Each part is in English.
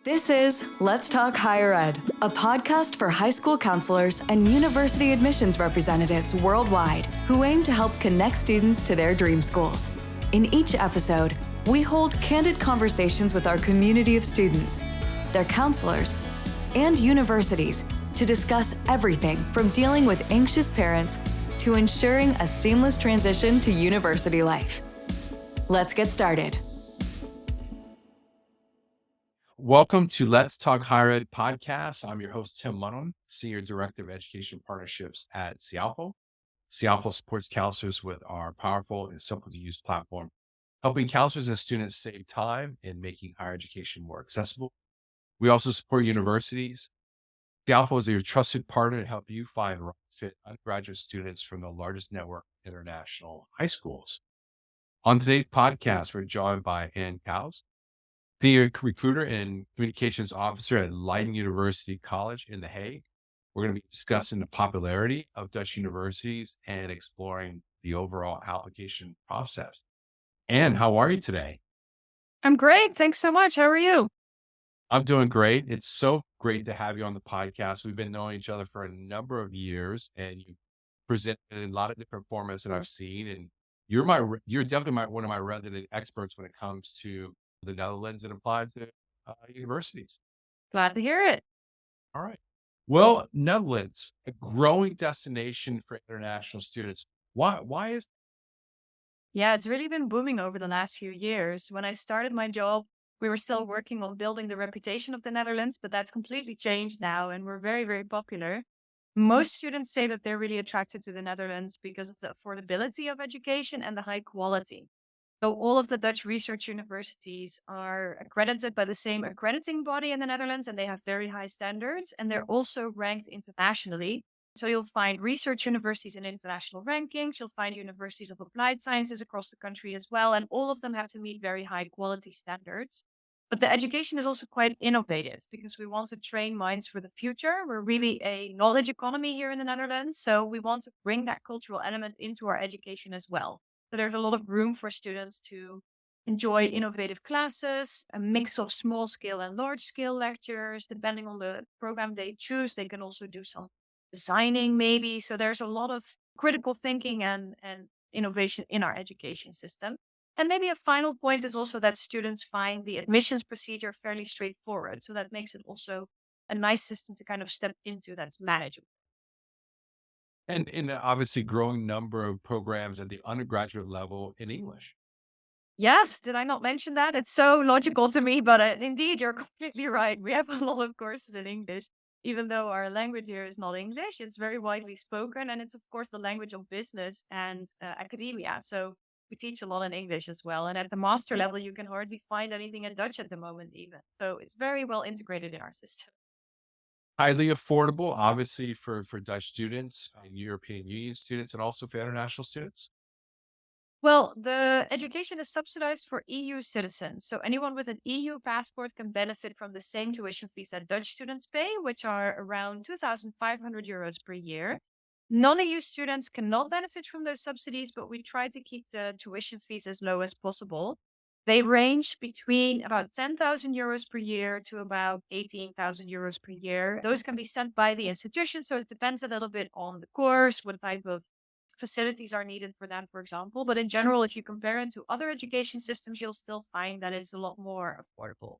This is Let's Talk Higher Ed, a podcast for high school counselors and university admissions representatives worldwide who aim to help connect students to their dream schools. In each episode, we hold candid conversations with our community of students, their counselors, and universities to discuss everything from dealing with anxious parents to ensuring a seamless transition to university life. Let's get started. Welcome to Let's Talk Higher Ed podcast. I'm your host, Tim Munnerlyn, Senior Director of Education Partnerships at Cialfo. Cialfo supports counselors with our powerful and simple to use platform, helping counselors and students save time in making higher education more accessible. We also support universities. Cialfo is your trusted partner to help you find right fit undergraduate students from the largest network of international high schools. On today's podcast, we're joined by Anne Kuijs, Senior Recruiter and Communications Officer at Leiden University College in The Hague. We're going to be discussing the popularity of Dutch universities and exploring the overall application process. Anne, how are you today? I'm great. Thanks so much. How are you? I'm doing great. It's so great to have you on the podcast. We've been knowing each other for a number of years, and you present in a lot of different formats that I've seen. And you're definitely one of my resident experts when it comes to the Netherlands and applied to universities. Glad to hear it. All right. Well, Netherlands, a growing destination for international students. Why is? Yeah, it's really been booming over the last few years. When I started my job, we were still working on building the reputation of the Netherlands, but that's completely changed now, and we're very, very popular. Most students say that they're really attracted to the Netherlands because of the affordability of education and the high quality. So all of the Dutch research universities are accredited by the same accrediting body in the Netherlands, and they have very high standards, and they're also ranked internationally. So you'll find research universities in international rankings, you'll find universities of applied sciences across the country as well, and all of them have to meet very high quality standards. But the education is also quite innovative because we want to train minds for the future. We're really a knowledge economy here in the Netherlands, so we want to bring that cultural element into our education as well. So there's a lot of room for students to enjoy innovative classes, a mix of small scale and large scale lectures. Depending on the program they choose, they can also do some designing maybe. So there's a lot of critical thinking and innovation in our education system. And maybe a final point is also that students find the admissions procedure fairly straightforward. So that makes it also a nice system to kind of step into that's manageable. And obviously growing number of programs at the undergraduate level in English. Yes, did I not mention that? It's so logical to me, but indeed, you're completely right. We have a lot of courses in English, even though our language here is not English. It's very widely spoken, and it's, of course, the language of business and academia. So we teach a lot in English as well. And at the master level, you can hardly find anything in Dutch at the moment, even. So it's very well integrated in our system. Highly affordable, obviously, for Dutch students and European Union students, and also for international students. Well, the education is subsidized for EU citizens. So anyone with an EU passport can benefit from the same tuition fees that Dutch students pay, which are around 2,500 euros per year. Non-EU students cannot benefit from those subsidies, but we try to keep the tuition fees as low as possible. They range between about 10,000 euros per year to about 18,000 euros per year. Those can be sent by the institution, so it depends a little bit on the course, what type of facilities are needed for that, for example. But in general, if you compare it to other education systems, you'll still find that it's a lot more affordable.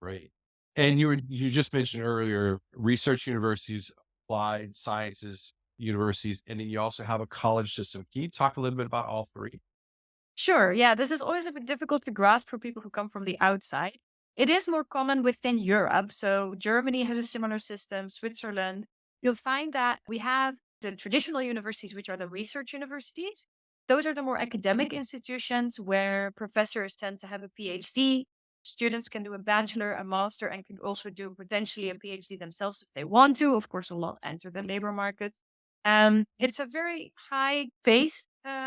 Great. And you just mentioned earlier research universities, applied sciences universities, and then you also have a college system. Can you talk a little bit about all three? Sure. Yeah, this is always a bit difficult to grasp for people who come from the outside. It is more common within Europe. So Germany has a similar system, Switzerland. You'll find that we have the traditional universities, which are the research universities. Those are the more academic institutions where professors tend to have a PhD. Students can do a bachelor, a master, and can also do potentially a PhD themselves if they want to. Of course, a lot enter the labor market. It's a very high pace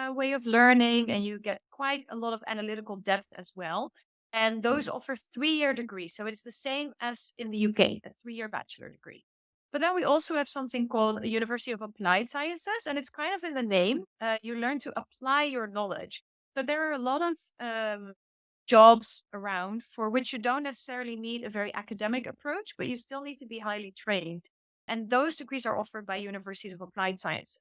way of learning, and you get quite a lot of analytical depth as well. And those offer 3-year degrees. So it's the same as in the UK, a 3-year bachelor degree. But then we also have something called a University of Applied Sciences, and it's kind of in the name. You learn to apply your knowledge. So there are a lot of jobs around for which you don't necessarily need a very academic approach, but you still need to be highly trained. And those degrees are offered by universities of applied science.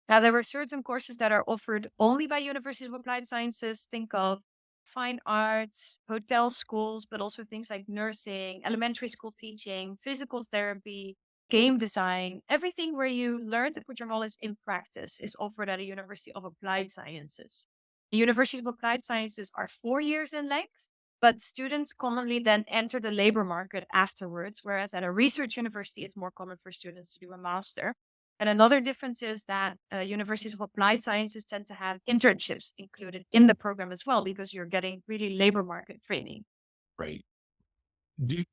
Now, there were certain courses that are offered only by universities of applied sciences. Think of fine arts, hotel schools, but also things like nursing, elementary school teaching, physical therapy, game design. Everything where you learn to put your knowledge in practice is offered at a university of applied sciences. The universities of applied sciences are 4 years in length, but students commonly then enter the labor market afterwards, whereas at a research university, it's more common for students to do a master. And another difference is that universities of applied sciences tend to have internships included in the program as well, because you're getting really labor market training. Right.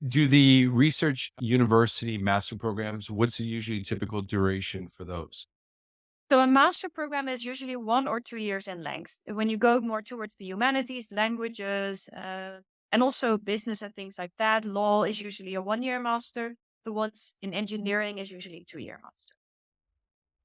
Do the research university master programs, what's the usually typical duration for those? So a master program is usually 1 or 2 years in length. When you go more towards the humanities, languages, and also business and things like that, law is usually a 1 year master. The ones in engineering is usually a 2 year master.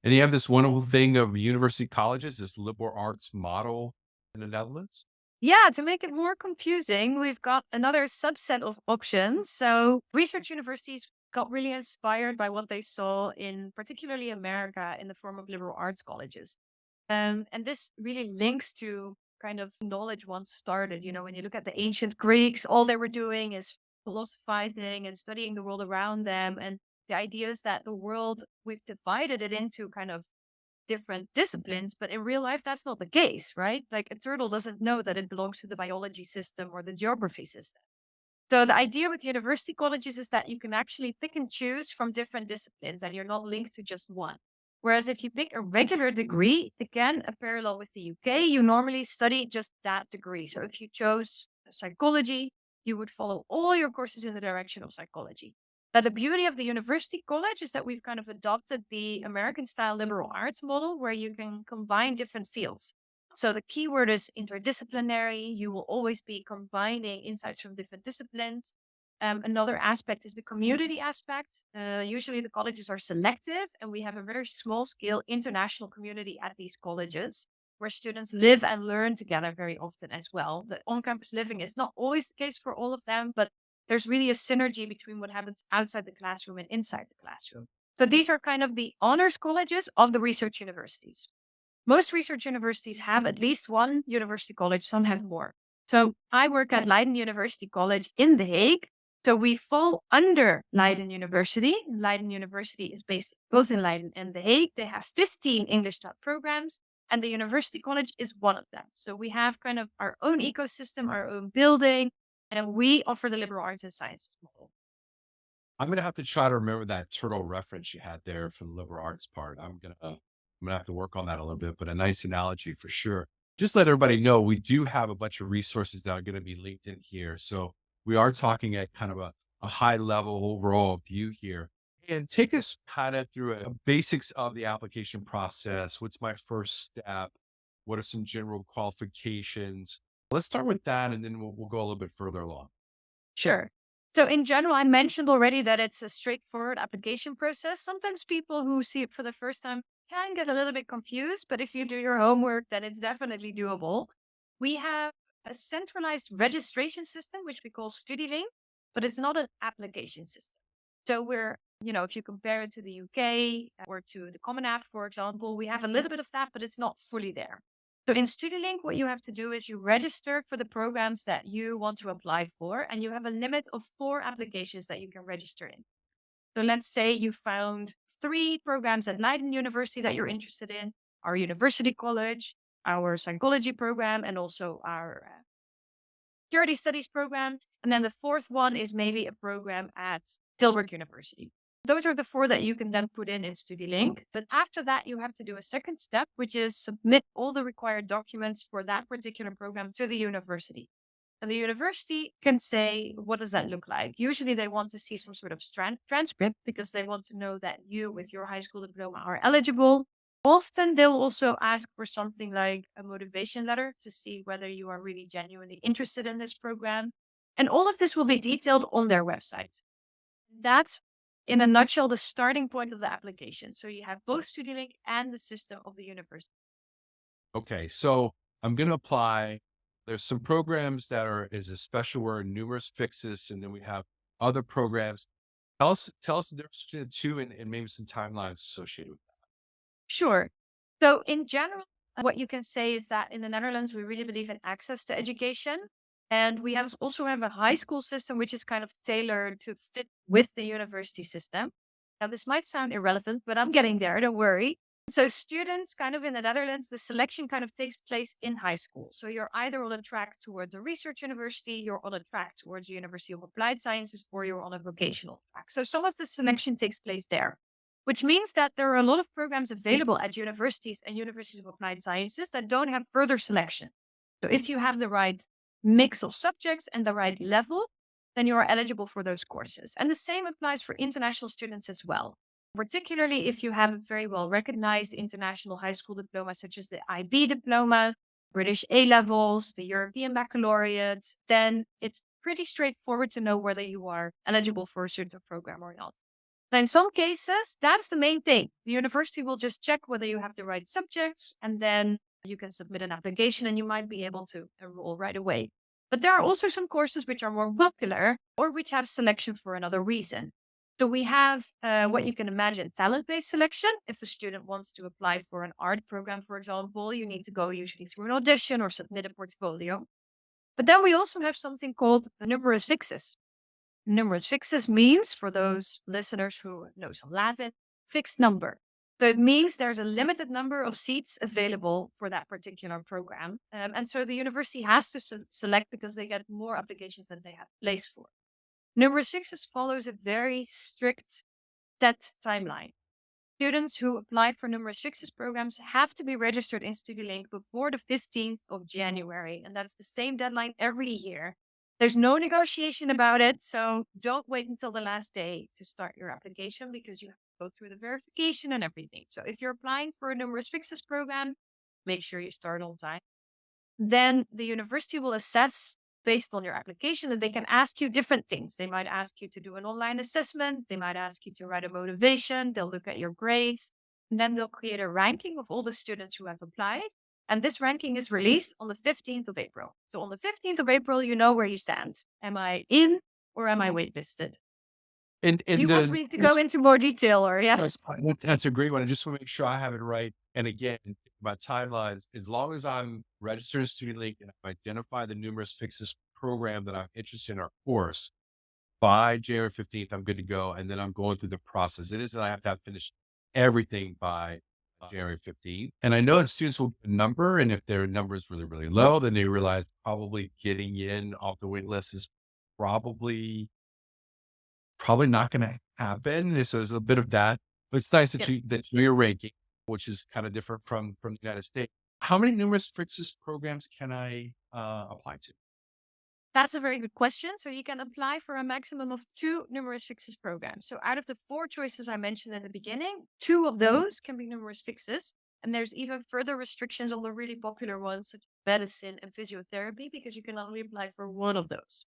And you have this wonderful thing of university colleges, this liberal arts model in the Netherlands. Yeah, to make it more confusing, we've got another subset of options. So research universities got really inspired by what they saw in particularly America in the form of liberal arts colleges. And this really links to kind of knowledge once started. You know, when you look at the ancient Greeks, all they were doing is philosophizing and studying the world around them. And the idea is that the world, we've divided it into kind of different disciplines, but in real life, that's not the case, right? Like a turtle doesn't know that it belongs to the biology system or the geography system. So the idea with university colleges is that you can actually pick and choose from different disciplines and you're not linked to just one. Whereas if you pick a regular degree, again, a parallel with the UK, you normally study just that degree. So if you chose psychology, you would follow all your courses in the direction of psychology. Now, the beauty of the university college is that we've kind of adopted the American style liberal arts model where you can combine different fields. So the keyword is interdisciplinary. You will always be combining insights from different disciplines. Another aspect is the community aspect. Usually the colleges are selective and we have a very small scale international community at these colleges where students live and learn together very often as well. The on-campus living is not always the case for all of them, but there's really a synergy between what happens outside the classroom and inside the classroom. But these are kind of the honors colleges of the research universities. Most research universities have at least one university college, some have more. So I work at Leiden University College in The Hague. So we fall under Leiden University. Leiden University is based both in Leiden and The Hague. They have 15 English taught programs, and the university college is one of them. So we have kind of our own ecosystem, our own building, and we offer the liberal arts and sciences model. I'm gonna have to try to remember that turtle reference you had there for the liberal arts part. I'm gonna have to work on that a little bit, but a nice analogy for sure. Just let everybody know we do have a bunch of resources that are going to be linked in here. So we are talking at kind of a high level overall view here. And take us kind of through a basics of the application process. What's my first step? What are some general qualifications? Let's start with that and then we'll go a little bit further along. Sure. So in general, I mentioned already that it's a straightforward application process. Sometimes people who see it for the first time can get a little bit confused, but if you do your homework, then it's definitely doable. We have a centralized registration system, which we call StudyLink, but it's not an application system. So if you compare it to the UK or to the Common App, for example, we have a little bit of that, but it's not fully there. So in StudyLink, what you have to do is you register for the programs that you want to apply for, and you have a limit of 4 applications that you can register in. So let's say you found 3 programs at Leiden University that you're interested in, our university college, our psychology program, and also our security studies program. And then the 4th one is maybe a program at Tilburg University. Those are the 4 that you can then put in StudyLink. But after that, you have to do a second step, which is submit all the required documents for that particular program to the university. And the university can say, what does that look like? Usually they want to see some sort of transcript because they want to know that you with your high school diploma are eligible. Often they'll also ask for something like a motivation letter to see whether you are really genuinely interested in this program. And all of this will be detailed on their website. That's, in a nutshell, the starting point of the application. So you have both StudyLink and the system of the university. Okay, so I'm going to apply. There's some programs that is a special word, numerous fixes, and then we have other programs. Tell us the difference between the two and maybe some timelines associated with Sure. So in general, what you can say is that in the Netherlands, we really believe in access to education. And we also have a high school system, which is kind of tailored to fit with the university system. Now, this might sound irrelevant, but I'm getting there. Don't worry. So students kind of in the Netherlands, the selection kind of takes place in high school. So you're either on a track towards a research university, you're on a track towards the University of Applied Sciences, or you're on a vocational track. So some of the selection takes place there, which means that there are a lot of programs available at universities and universities of applied sciences that don't have further selection. So if you have the right mix of subjects and the right level, then you are eligible for those courses. And the same applies for international students as well, particularly if you have a very well recognized international high school diploma, such as the IB diploma, British A levels, the European baccalaureate, then it's pretty straightforward to know whether you are eligible for a certain program or not. Now, in some cases, that's the main thing. The university will just check whether you have the right subjects, and then you can submit an application and you might be able to enroll right away. But there are also some courses which are more popular or which have selection for another reason. So we have what you can imagine, talent-based selection. If a student wants to apply for an art program, for example, you need to go usually through an audition or submit a portfolio. But then we also have something called numerous fixes. Numerous fixes means, for those listeners who know some Latin, fixed number. So it means there's a limited number of seats available for that particular program. And so the university has to select because they get more applications than they have place for. Numerous fixes follows a very strict set timeline. Students who apply for numerous fixes programs have to be registered in StudyLink before the 15th of January. And that's the same deadline every year. There's no negotiation about it, so don't wait until the last day to start your application because you have to go through the verification and everything. So if you're applying for a numerous fixes program, make sure you start on time. Then the university will assess based on your application, and they can ask you different things. They might ask you to do an online assessment. They might ask you to write a motivation. They'll look at your grades, and then they'll create a ranking of all the students who have applied. And this ranking is released on the 15th of April. So on the 15th of April, you know where you stand. Am I in or am I waitlisted? that. Do you want me to go into more detail or yeah? That's a great one. I just want to make sure I have it right. And again, my timelines, as long as I'm registered in StudyLink and I've identified the numerous fixes program that I'm interested in our course, by January 15th, I'm good to go. And then I'm going through the process. It is that I have to have finished everything by January 15th. And I know that students will get a number. And if their number is really, really low, then they realize probably getting in off the wait list is probably not going to happen. So there's a bit of that. But it's nice that that you're ranking, which is kind of different from the United States. How many numerous fixes programs can I apply to? That's a very good question. So you can apply for a maximum of 2 numerous fixes programs. So out of the 4 choices I mentioned in the beginning, 2 of those can be numerous fixes. And there's even further restrictions on the really popular ones, such as medicine and physiotherapy, because you can only apply for one of those.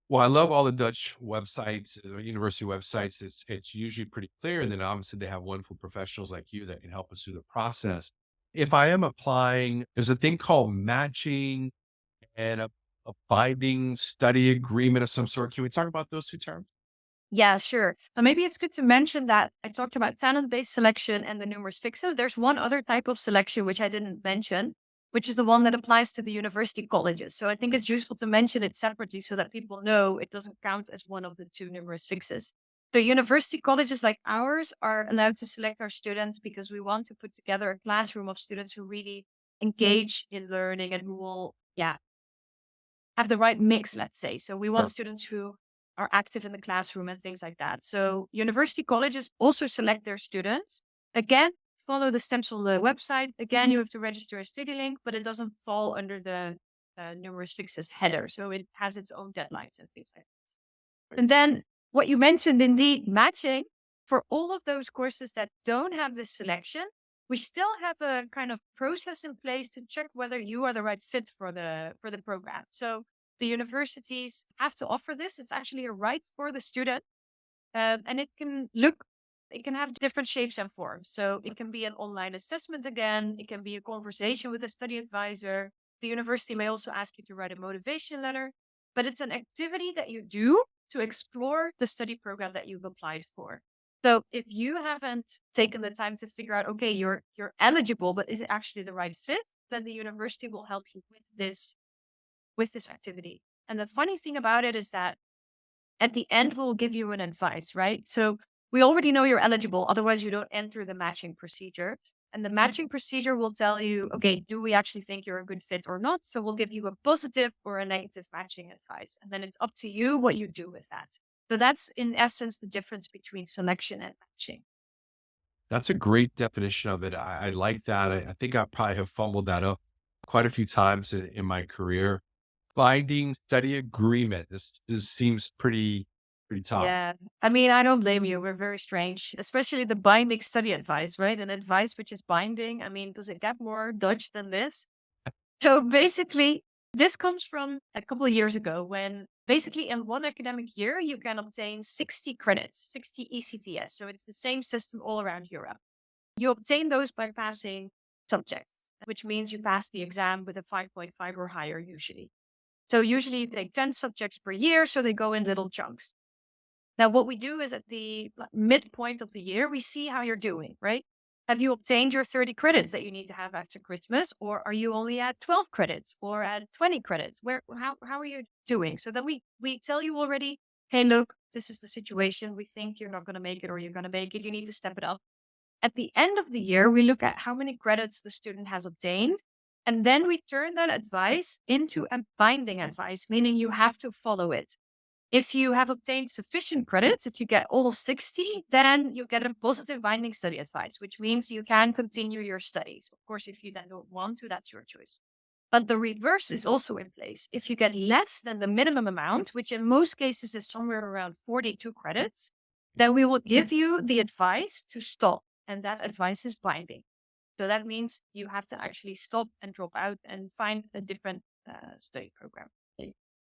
Well, I love all the Dutch websites, university websites. It's usually pretty clear. And then obviously they have wonderful professionals like you that can help us through the process. If I am applying, there's a thing called matching and a binding study agreement of some sort. Can we talk about those 2 terms? Yeah, sure. Maybe it's good to mention that I talked about talent-based selection and the numerous fixes. There's one other type of selection which I didn't mention, which is the one that applies to the university colleges. So I think it's useful to mention it separately so that people know it doesn't count as one of the 2 numerous fixes. So university colleges like ours are allowed to select our students because we want to put together a classroom of students who really engage in learning and who will, have the right mix, let's say. So we want students who are active in the classroom and things like that. So university colleges also select their students. Again, follow the steps on the website. Again, you have to register a StudyLink, but it doesn't fall under the numerous fixes header. So it has its own deadlines and things like that. And then what you mentioned, indeed, matching for all of those courses that don't have this selection, we still have a kind of process in place to check whether you are the right fit for the program. So the universities have to offer this. It's actually a right for the student. And it can have different shapes and forms. So it can be an online assessment again. It can be a conversation with a study advisor. The university may also ask you to write a motivation letter, but it's an activity that you do to explore the study program that you've applied for. So if you haven't taken the time to figure out, okay, you're eligible, but is it actually the right fit? Then the university will help you with this activity. And the funny thing about it is that at the end, we'll give you an advice, right? So we already know you're eligible. Otherwise, you don't enter the matching procedure. And the matching procedure will tell you, okay, do we actually think you're a good fit or not? So we'll give you a positive or a negative matching advice. And then it's up to you what you do with that. So that's in essence the difference between selection and matching. That's a great definition of it. I like that. I think I probably have fumbled that up quite a few times in my career. Binding study agreement. This seems pretty tough. Yeah. I mean, I don't blame you. We're very strange, especially the binding study advice, right? An advice which is binding. I mean, does it get more Dutch than this? So basically, this comes from a couple of years ago when basically in one academic year, you can obtain 60 credits, 60 ECTS. So it's the same system all around Europe. You obtain those by passing subjects, which means you pass the exam with a 5.5 or higher usually. So usually you take 10 subjects per year, so they go in little chunks. Now, what we do is at the midpoint of the year, we see how you're doing, right? Have you obtained your 30 credits that you need to have after Christmas? Or are you only at 12 credits or at 20 credits? How are you doing? So then we tell you already, hey, look, this is the situation. We think you're not going to make it or you're going to make it. You need to step it up. At the end of the year, we look at how many credits the student has obtained. And then we turn that advice into a binding advice, meaning you have to follow it. If you have obtained sufficient credits, if you get all 60, then you get a positive binding study advice, which means you can continue your studies. Of course, if you then don't want to, that's your choice. But the reverse is also in place. If you get less than the minimum amount, which in most cases is somewhere around 42 credits, then we will give you the advice to stop. And that advice is binding. So that means you have to actually stop and drop out and find a different study program.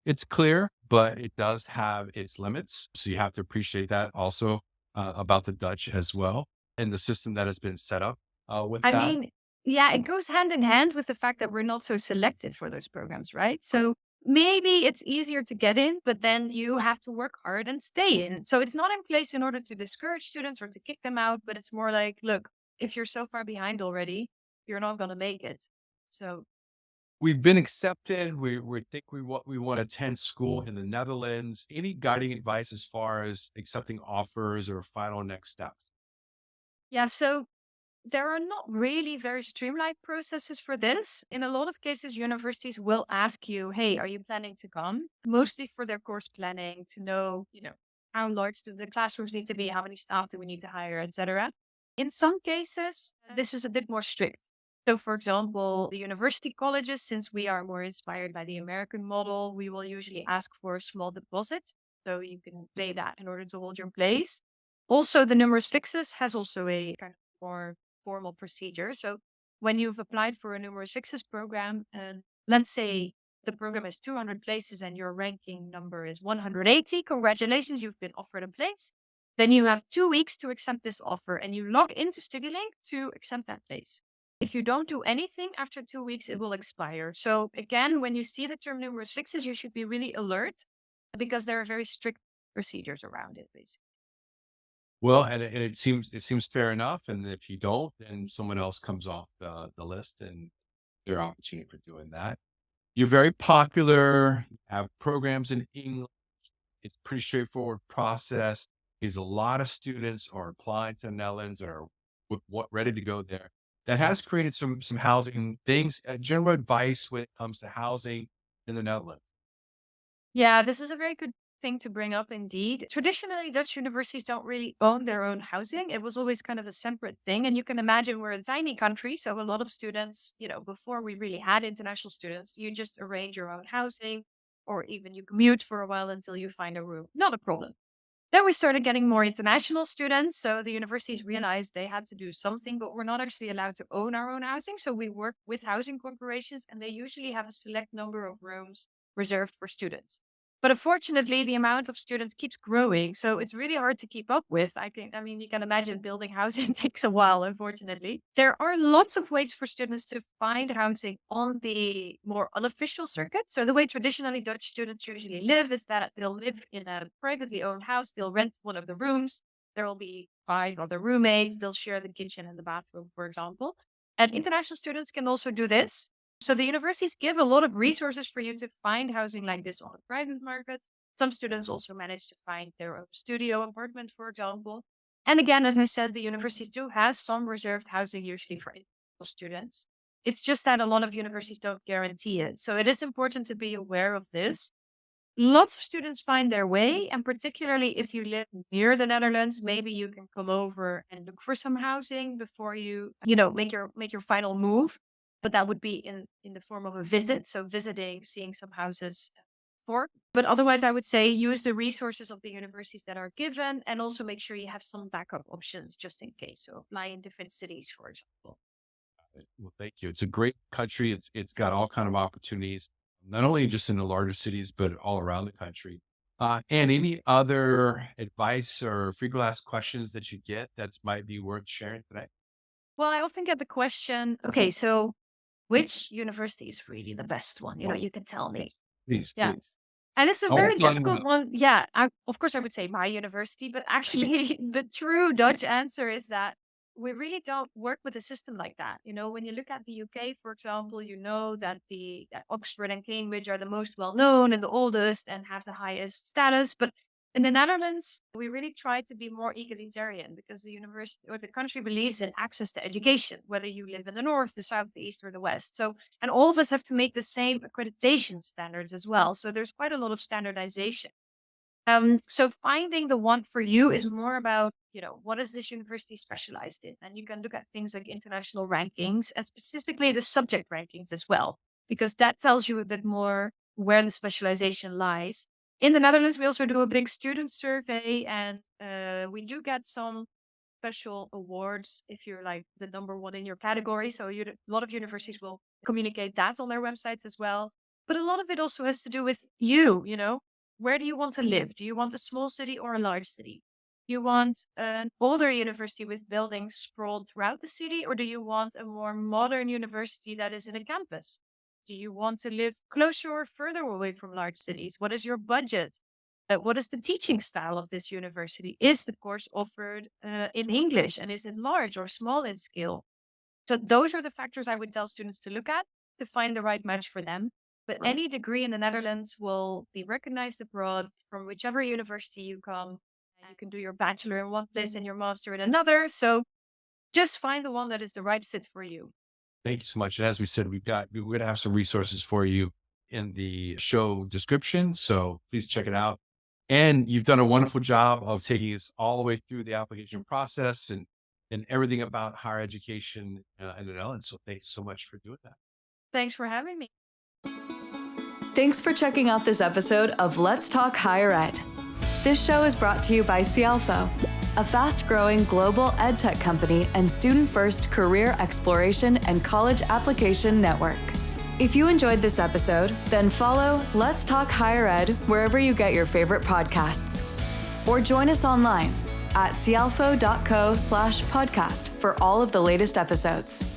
It's clear, but it does have its limits. So you have to appreciate that also about the Dutch as well and the system that has been set up with I that. mean, yeah, it goes hand in hand with the fact that we're not so selective for those programs, right? So maybe it's easier to get in, but then you have to work hard and stay in. So it's not in place in order to discourage students or to kick them out, but it's more like, look, if you're so far behind already, you're not going to make it. So We've been accepted. We think we want to attend school in the Netherlands. Any guiding advice as far as accepting offers or final next steps? yeah, so there are not really very streamlined processes for this. In a lot of cases, universities will ask you, hey, are you planning to come? Mostly for their course planning to know, how large do the classrooms need to be, how many staff do we need to hire, etc. In some cases, this is a bit more strict. So, for example, the university colleges, since we are more inspired by the American model, we will usually ask for a small deposit. So you can pay that in order to hold your place. Also, the numerous fixes has also a kind of more formal procedure. So when you've applied for a numerous fixes program, and let's say the program is 200 places and your ranking number is 180, congratulations, you've been offered a place. Then you have 2 weeks to accept this offer and you log into StudyLink to accept that place. If you don't do anything after 2 weeks, it will expire. So again, when you see the term numerous fixes, you should be really alert because there are very strict procedures around it, basically. Well, and it seems fair enough. And if you don't, then someone else comes off the list and their opportunity for doing that. You're very popular, you have programs in English. It's pretty straightforward process. Is a lot of students are applying to the Netherlands or ready to go there. That has created some housing things. General advice when it comes to housing in the Netherlands. Yeah, this is a very good thing to bring up indeed. Traditionally, Dutch universities don't really own their own housing. It was always kind of a separate thing. And you can imagine we're a tiny country. So a lot of students, before we really had international students, you just arrange your own housing or even you commute for a while until you find a room. Not a problem. Then we started getting more international students. So the universities realized they had to do something, but we're not actually allowed to own our own housing. So we work with housing corporations and they usually have a select number of rooms reserved for students. But unfortunately, the amount of students keeps growing. So it's really hard to keep up with. You can imagine building housing takes a while, unfortunately. There are lots of ways for students to find housing on the more unofficial circuit. So the way traditionally Dutch students usually live is that they'll live in a privately owned house. They'll rent one of the rooms. There will be 5 other roommates. They'll share the kitchen and the bathroom, for example. And international students can also do this. So the universities give a lot of resources for you to find housing like this on the private market. Some students also manage to find their own studio apartment, for example. And again, as I said, the universities do have some reserved housing usually for international students. It's just that a lot of universities don't guarantee it. So it is important to be aware of this. Lots of students find their way, and particularly if you live near the Netherlands, maybe you can come over and look for some housing before you make your final move. But that would be in the form of a visit. So visiting, seeing some houses for. But otherwise, I would say use the resources of the universities that are given and also make sure you have some backup options just in case. So apply in different cities, for example. Well, thank you. It's a great country. It's got all kind of opportunities, not only just in the larger cities, but all around the country. And any other advice or frequently asked questions that you get that might be worth sharing today? Well, I often get the question, okay, so which university is really the best one? You can tell me. Please, Yeah. please. And it's a I very want to learn difficult about- one. Yeah, of course, I would say my university, but actually, the true Dutch answer is that we really don't work with a system like that. When you look at the UK, for example, that that Oxford and Cambridge are the most well known and the oldest and have the highest status. But in the Netherlands, we really try to be more egalitarian because the university or the country believes in access to education, whether you live in the north, the south, the east, or the west. So, and all of us have to make the same accreditation standards as well. So there's quite a lot of standardization. So finding the one for you is more about, what is this university specialized in? And you can look at things like international rankings and specifically the subject rankings as well, because that tells you a bit more where the specialization lies. In the Netherlands, we also do a big student survey and we do get some special awards if you're like the number one in your category. So a lot of universities will communicate that on their websites as well. But a lot of it also has to do with you. Where do you want to live? Do you want a small city or a large city? Do you want an older university with buildings sprawled throughout the city, or do you want a more modern university that is in a campus? Do you want to live closer or further away from large cities? What is your budget? What is the teaching style of this university? Is the course offered in English, and is it large or small in scale? So those are the factors I would tell students to look at to find the right match for them. But any degree in the Netherlands will be recognized abroad from whichever university you come. And you can do your bachelor in one place and your master in another. So just find the one that is the right fit for you. Thank you so much. And as we said, we're going to have some resources for you in the show description. So please check it out. And you've done a wonderful job of taking us all the way through the application process and everything about higher education in the Netherlands. So thanks so much for doing that. Thanks for having me. Thanks for checking out this episode of Let's Talk Higher Ed. This show is brought to you by Cialfo, a fast-growing global edtech company and student-first career exploration and college application network. If you enjoyed this episode, then follow Let's Talk Higher Ed wherever you get your favorite podcasts. Or join us online at cialfo.co/podcast for all of the latest episodes.